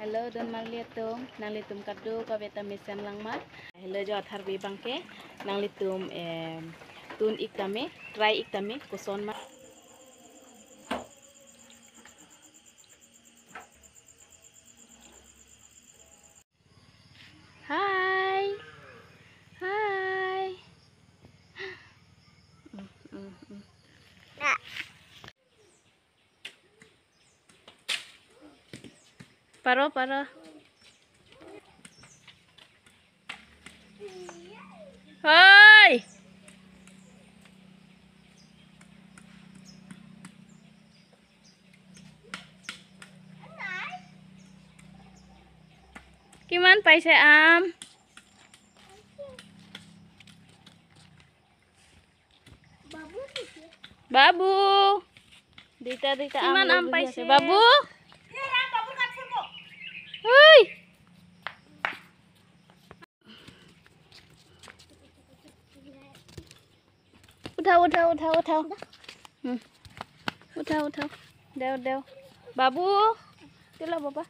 Hello don malitum nang litum kadu ka beta misen lang mat. Hello jo athar bi bangke nang litum tun iktame try iktame kuson mat. Hai. Hai. Paro. Hai. Kiman paise am? Babu. Dita Kiman am paise? Babu. Hei. Uthau. Uthau. Deo. Babu. Tila bapa.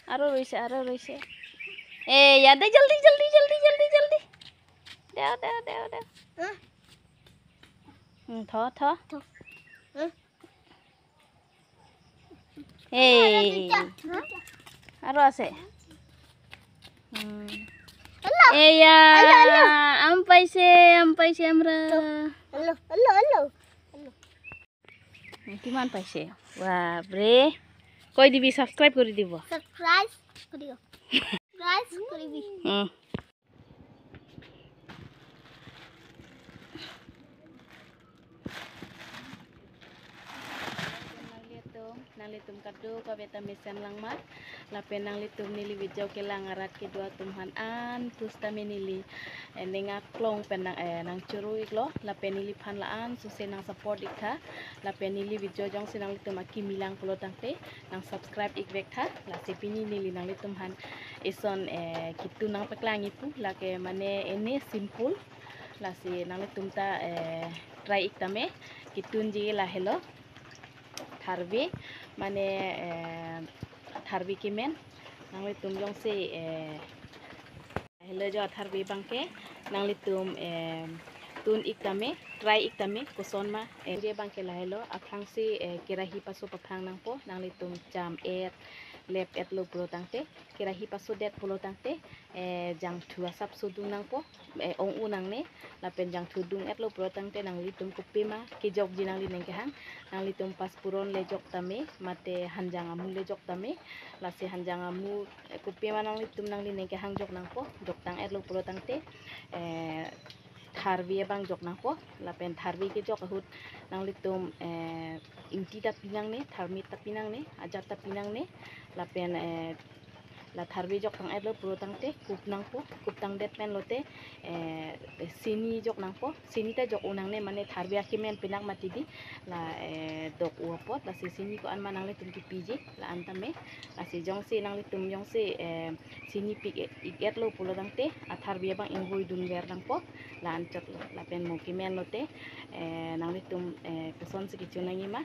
Aro roise. Yaad jaldi. Deo. Tho. Aro ase. Ya, am paise amra. Hello. Kiman paise? Wah, bre. Koi dibi subscribe kori dibo. Subscribe koribo. Nang litum kadu ka beta misen lang mat lapen nang litum nili video kelang arat kedua tumhan an terus tami nili nenga klong pen nang curu iklo lapen nili phan laan suse nang support ikha lapen nili video jong sinang litum aki milang pulo tangte nang subscribe ik vek tha la sepini nili nang litum han ison kitu nang peklang ipu lake mane ene simple la si nang litum ta try iktame kitun ji la hello tharbi mane tharbi kimen nang litum jong se hello jo tharbi bangke nang litum tun iktame try iktame kuson ma je bangke la hello aphang si kirahi paso paphang nang po nang litum jam lep et lo pro tangte kirahi paso det pulo tangte jang thua sap sudung nang po ong unang ne lapen jang thudung et lo pro tangte nang litum kupima ki jok jinang li neng hang nang litum pas puron le jok tame mate hanjang amu le jok tame lasi hanjang amu kupima nang litum nang li neng hang jok nang po jok tang et lo pro tangte tharbi bang jok nang po lapen tharbi ki jok hut nang litum inti ta pinang ne tharmi ta pinang ne ajat ta pinang ne lapen la tharbi jok tang elo pro tangte kup nang po kup tang det pen lote sini jok nang po sini ta jok unang ne mane tharbi akimen pinang matidi la dok uapot la sini ko an manang le tum ki piji la antame la si jong si nang le tum jong si sini pik iget lo pulo tangte a tharbi bang ingoi dun ber nang po la anchot la pen mo kimen lote nang le tum kuson si kichu nang ima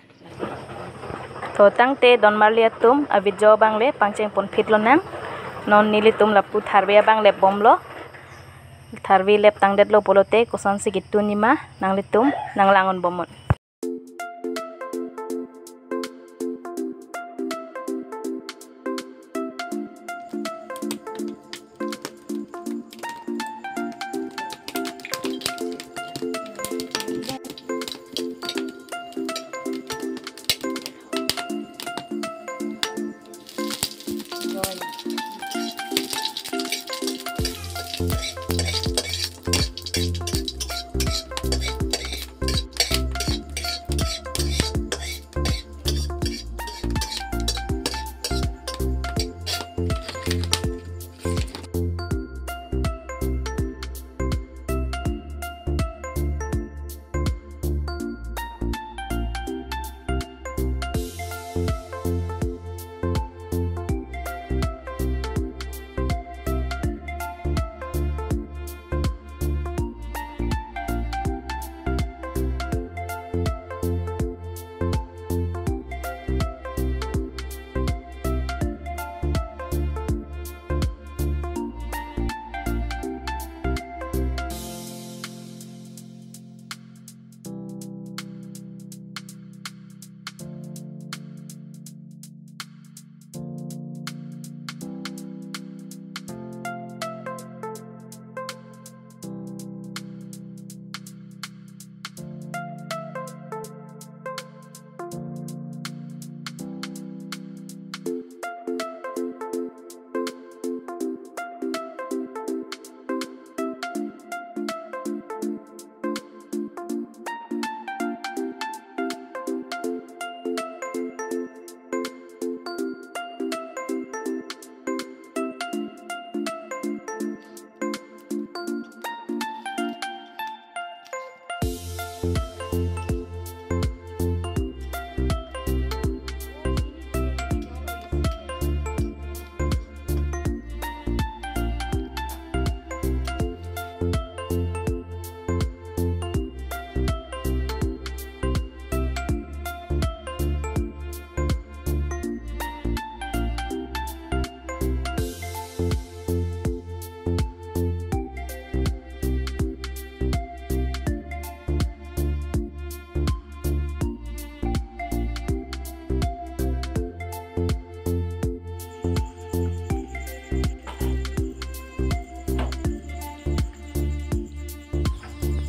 to tangte don marliatum a video bang le pangcheng pon fit lo nang non nilitum lapu tharbi bang le bomlo tharbi lep tangdet lo polote kuson si gitu nima nang litum nang langon bomot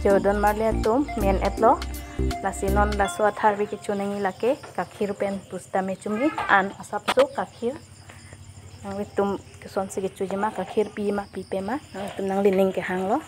Jodoh marlia tum main etlo. Lasinon laso tharbi ke chunengi lake kakhir pen pustame chumi an asapso kakhir. Nang litum keson sige chujima kakhir pi ma pipe ma nang lining ke hanglo.